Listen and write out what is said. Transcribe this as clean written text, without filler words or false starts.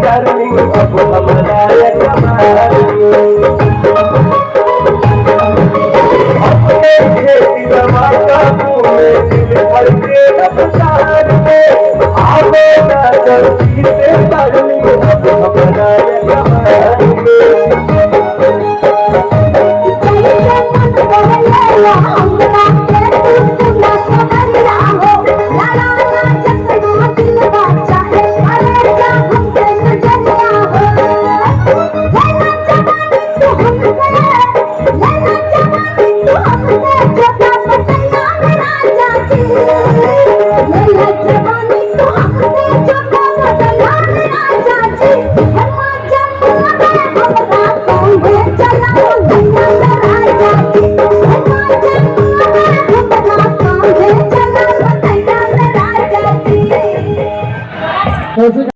darling अब हमारा ये कमाल अपने खेती लगा तूने दिल भर के रफ्तार में आवे ना जल्दी से डार्लिंग अब हमारा ये कमाल